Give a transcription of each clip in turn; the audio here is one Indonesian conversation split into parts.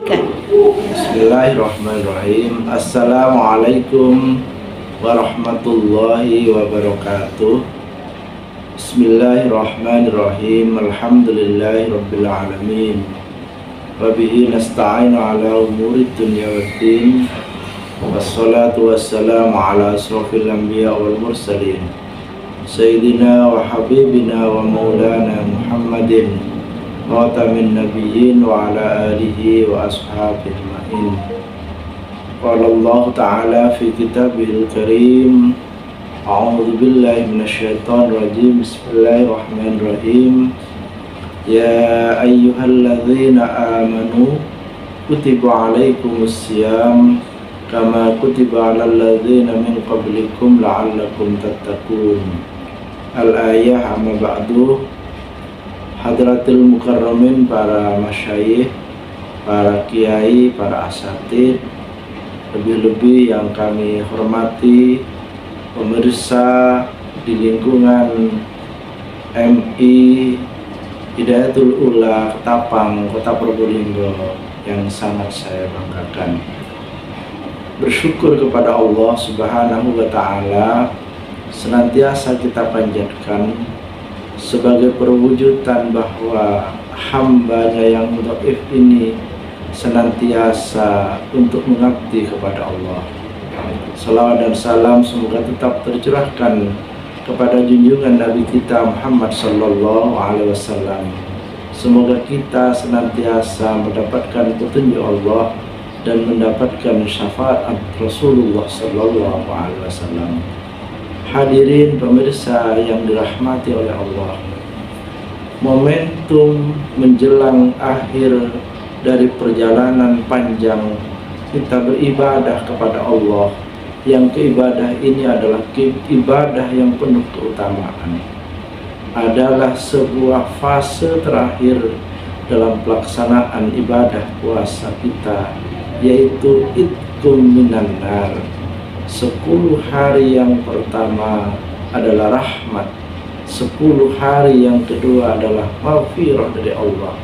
Bismillahirrahmanirrahim. Assalamualaikum warahmatullahi wabarakatuh. Bismillahirrahmanirrahim. Alhamdulillahirabbil alamin. Wa bihi nasta'inu ala umuri dunya waddin. Wassalatu wassalamu ala asrofil anbiya wal mursalin Sayyidina wa habibina wa maulana Muhammadin khatamin nabiyyin wa ala alihi wa ashabihi ajma'in. Qala Allah Ta'ala fi kitabihil karim. A'udzu billahi minasyaitonir rajim. Bismillahirrahmanirrahim. Ya ayyuhalladzina amanu kutiba alaikumus syiyam kama kutiba alal ladzina min qablikum la'allakum tattaqun. Al-ayah amma ba'du. Hadratil mukarramin, para masyayikh, para kiai, para asatidz, lebih-lebih yang kami hormati pemirsa di lingkungan MI Hidayatul Ula Ketapang, Kota Probolinggo yang sangat saya banggakan. Bersyukur kepada Allah Subhanahu wa Ta'ala senantiasa kita panjatkan sebagai perwujudan bahwa hambanya yang dhaif ini senantiasa untuk mengabdi kepada Allah. Salawat dan salam semoga tetap tercurahkan kepada junjungan Nabi kita Muhammad sallallahu alaihi wasallam. Semoga kita senantiasa mendapatkan petunjuk Allah dan mendapatkan syafaat Rasulullah sallallahu alaihi wasallam. Hadirin pemirsa yang dirahmati oleh Allah, momentum menjelang akhir dari perjalanan panjang kita beribadah kepada Allah, yang keibadah ini adalah ibadah yang penuh keutamaan, adalah sebuah fase terakhir dalam pelaksanaan ibadah puasa kita, yaitu itqum minan nar. 10 hari yang pertama adalah rahmat, 10 hari yang kedua adalah maghfirah dari Allah.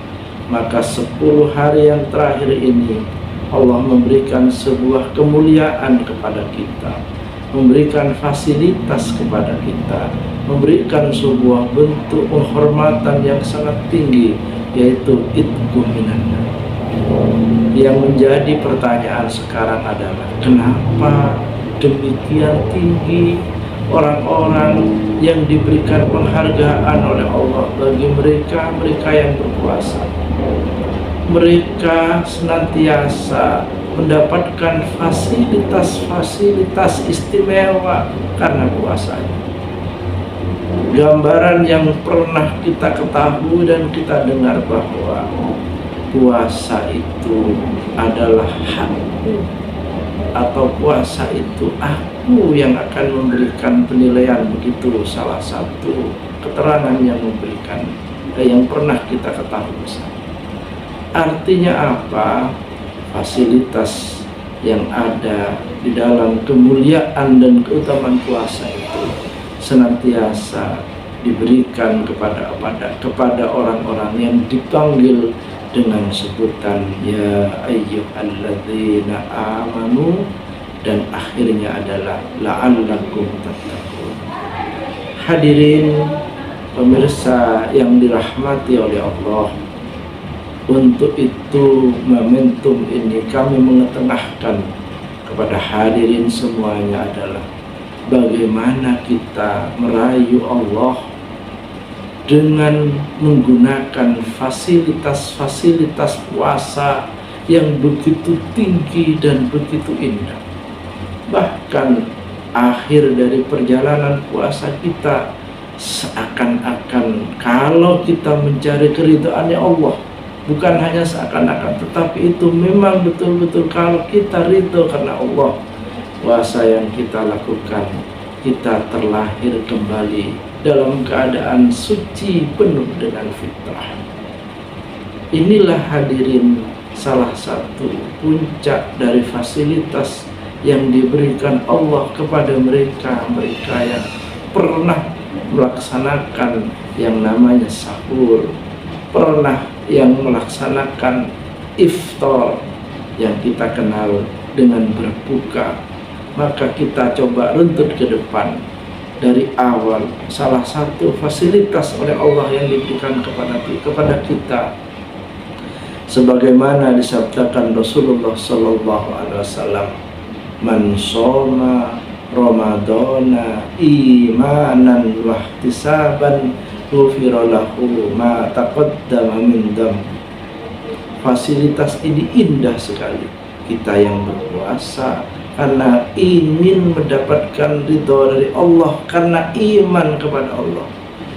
Maka 10 hari yang terakhir ini Allah memberikan sebuah kemuliaan kepada kita, memberikan fasilitas kepada kita, memberikan sebuah bentuk penghormatan yang sangat tinggi, yaitu itqum minan nar. Yang menjadi pertanyaan sekarang adalah kenapa demikian tinggi orang-orang yang diberikan penghargaan oleh Allah bagi mereka yang berpuasa. Mereka senantiasa mendapatkan fasilitas istimewa karena puasanya. Gambaran yang pernah kita ketahui dan kita dengar bahwa puasa itu adalah hakmu, atau puasa itu aku yang akan memberikan penilaian, begitu salah satu keterangan yang memberikan yang pernah kita ketahui bersama. Artinya apa? Fasilitas yang ada di dalam kemuliaan dan keutamaan puasa itu senantiasa diberikan kepada orang-orang yang dipanggil dengan sebutan ya ayyuhalladzina amanu, dan akhirnya adalah la'allakum tattaqun. Hadirin pemirsa yang dirahmati oleh Allah, untuk itu momentum ini kami mengetengahkan kepada hadirin semuanya adalah bagaimana kita merayu Allah dengan menggunakan fasilitas puasa yang begitu tinggi dan begitu indah. Bahkan akhir dari perjalanan puasa kita seakan-akan kalau kita mencari keridhaannya Allah, bukan hanya seakan-akan, tetapi itu memang betul-betul kalau kita ridho karena Allah, puasa yang kita lakukan, kita terlahir kembali dalam keadaan suci penuh dengan fitrah. Inilah hadirin salah satu puncak dari fasilitas yang diberikan Allah kepada mereka yang pernah melaksanakan yang namanya sahur, pernah yang melaksanakan iftar, yang kita kenal dengan berbuka. Maka kita coba runtut ke depan dari awal. Salah satu fasilitas oleh Allah yang diberikan kepada kita, sebagaimana disabdakan Rasulullah sallallahu alaihi wasallam, man shoma ramadhana imanan wa ihtisaban ghufira lahu ma taqaddama min dzambi. Fasilitas ini indah sekali. Kita yang berpuasa karena ingin mendapatkan ridho dari Allah, karena iman kepada Allah.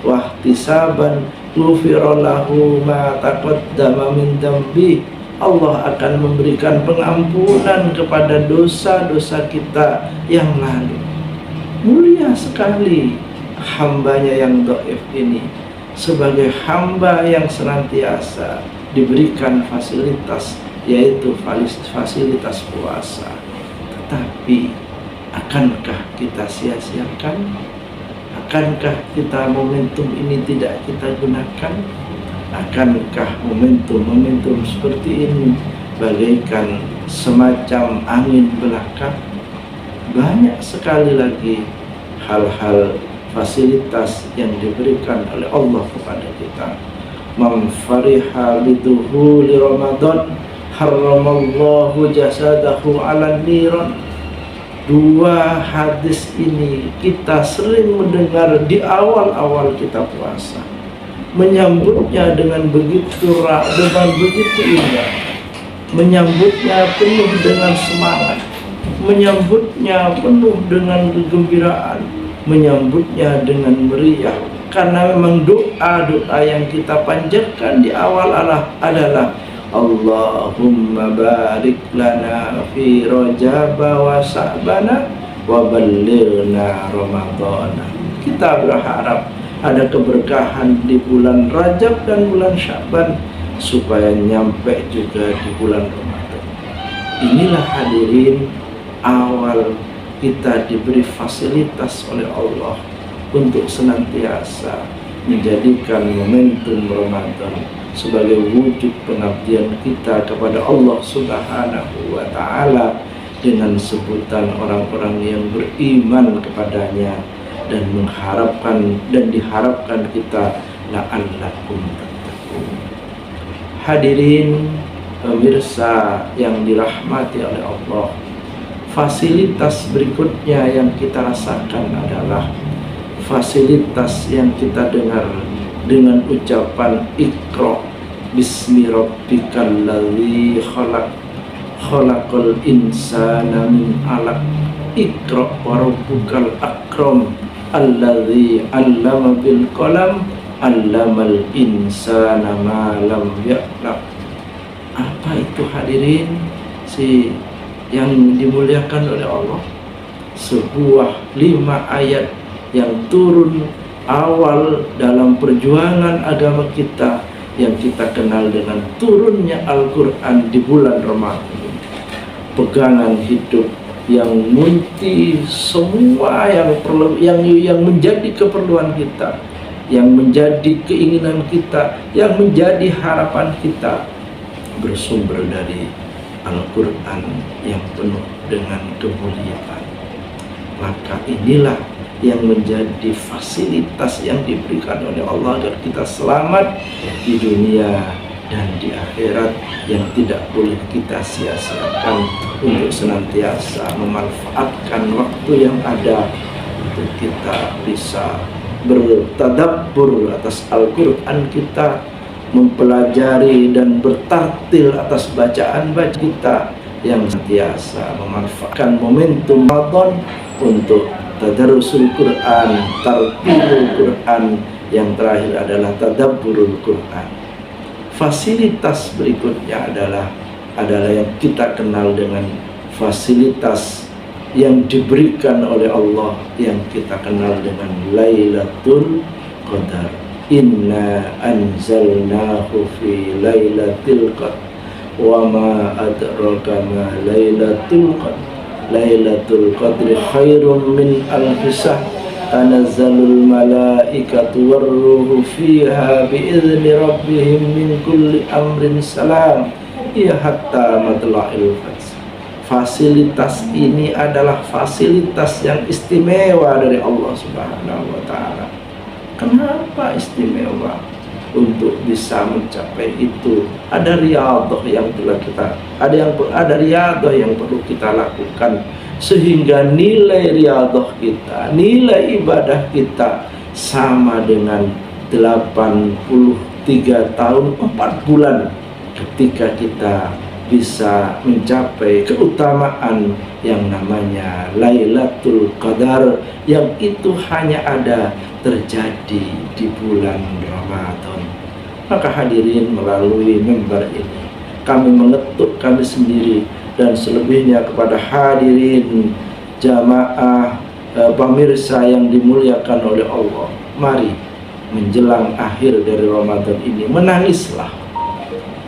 Wa ihtisaban ghufira lahu ma taqaddama min dzambi. Allah akan memberikan pengampunan kepada dosa-dosa kita yang lalu. Mulia sekali hambanya yang dhaif ini sebagai hamba yang senantiasa diberikan fasilitas, yaitu fasilitas puasa. Tetapi akankah kita sia-siakan? Akankah kita momentum ini tidak kita gunakan? Akankah momentum seperti ini bagaikan semacam angin belaka? Banyak sekali lagi hal-hal fasilitas yang diberikan oleh Allah kepada kita. Man fariha biduhuli Ramadan haramallahu jasadahu ala niran. Dua hadis ini kita sering mendengar di awal-awal kita puasa. Menyambutnya dengan begitu indah, menyambutnya penuh dengan semangat, menyambutnya penuh dengan kegembiraan, menyambutnya dengan meriah. Karena memang doa-doa yang kita panjatkan di awal adalah Allahumma barik lana fi Rajab wa Sa'bana wa ballighna Ramadhana. Kita berharap ada keberkahan di bulan Rajab dan bulan Sya'ban supaya nyampe juga di bulan Ramadan. Inilah hadirin awal kita diberi fasilitas oleh Allah untuk senantiasa menjadikan momentum Ramadan sebagai wujud pengabdian kita kepada Allah Subhanahu wa ta'ala dengan sebutan orang-orang yang beriman kepadanya dan diharapkan kita la'allakum tattaqun. Hadirin pemirsa yang dirahmati oleh Allah, fasilitas berikutnya yang kita rasakan adalah fasilitas yang kita dengar dengan ucapan Iqra bismi rabbikal ladzi khalaq khalaqal insana min 'alaq Iqra wa rabbukal akram alladzi 'allama bil qalam 'allamal insana ma lam ya'lam. Apa itu hadirin yang dimuliakan oleh Allah? Sebuah 5 ayat yang turun awal dalam perjuangan agama kita yang kita kenal dengan turunnya Al-Quran di bulan Ramadan. Pegangan hidup yang munti semua yang menjadi keperluan kita, yang menjadi keinginan kita, yang menjadi harapan kita bersumber dari Al-Quran yang penuh dengan kemuliaan. Maka inilah yang menjadi fasilitas yang diberikan oleh Allah agar kita selamat di dunia dan di akhirat, yang tidak boleh kita sia-siakan untuk senantiasa memanfaatkan waktu yang ada untuk kita bisa bertadabbur atas Al-Quran kita, mempelajari dan bertartil atas bacaan kita, yang senantiasa memanfaatkan momentum Ramadan untuk tadarrusul Quran, tartilul Quran, yang terakhir adalah tadabburul Quran. Fasilitas berikutnya adalah yang kita kenal dengan fasilitas yang diberikan oleh Allah, yang kita kenal dengan Lailatul Qadar. Inna anzalnahu fi Lailatul Qadar wa ma adraka ma Lailatul Qadar. Lailatul Qadri khairum min alfi syahr tanazzalul malaikatu warruhu fiha biizni rabbihim min kulli amrin salam ya hatta matla'il fajr. Fasilitas ini adalah fasilitas yang istimewa dari Allah Subhanahu wa taala. Kenapa istimewa? Untuk bisa mencapai itu ada riyadhah yang telah kita ada riyadhah yang perlu kita lakukan, sehingga nilai riyadhah kita, nilai ibadah kita sama dengan 83 tahun 4 bulan ketika kita bisa mencapai keutamaan yang namanya Lailatul Qadar, yang itu hanya ada terjadi di bulan Ramadan. Maka hadirin, melalui mimbar ini kami mengetuk kami sendiri dan selebihnya kepada hadirin jamaah pemirsa yang dimuliakan oleh Allah, mari menjelang akhir dari Ramadan ini menangislah,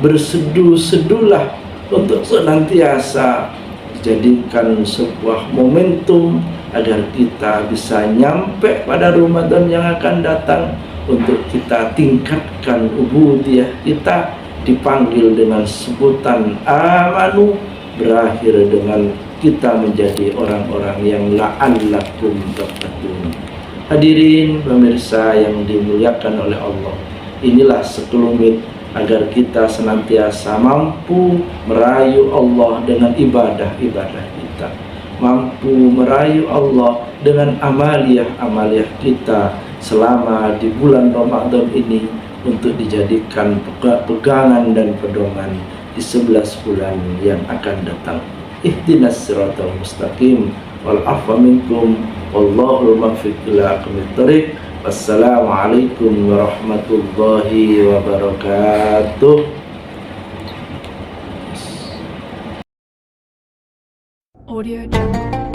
berseduh-seduhlah untuk senantiasa dijadikan sebuah momentum agar kita bisa nyampe pada Ramadan yang akan datang, untuk kita tingkatkan ubudiyah kita, dipanggil dengan sebutan amanu, berakhir dengan kita menjadi orang-orang yang la'allakum tattaqun. Hadirin pemirsa yang dimuliakan oleh Allah, inilah sekelumit agar kita senantiasa mampu merayu Allah dengan ibadah-ibadah kita, mampu merayu Allah dengan amaliyah-amaliyah kita selama di bulan Ramadan ini, untuk dijadikan pegangan dan pedoman di 11 bulan yang akan datang. Ihdinas siratal mustaqim wal afwa minkum wallahul muwaffiq ila aqwamit thoriq. Wassalamualaikum warahmatullahi wabarakatuh. Audio Jungle.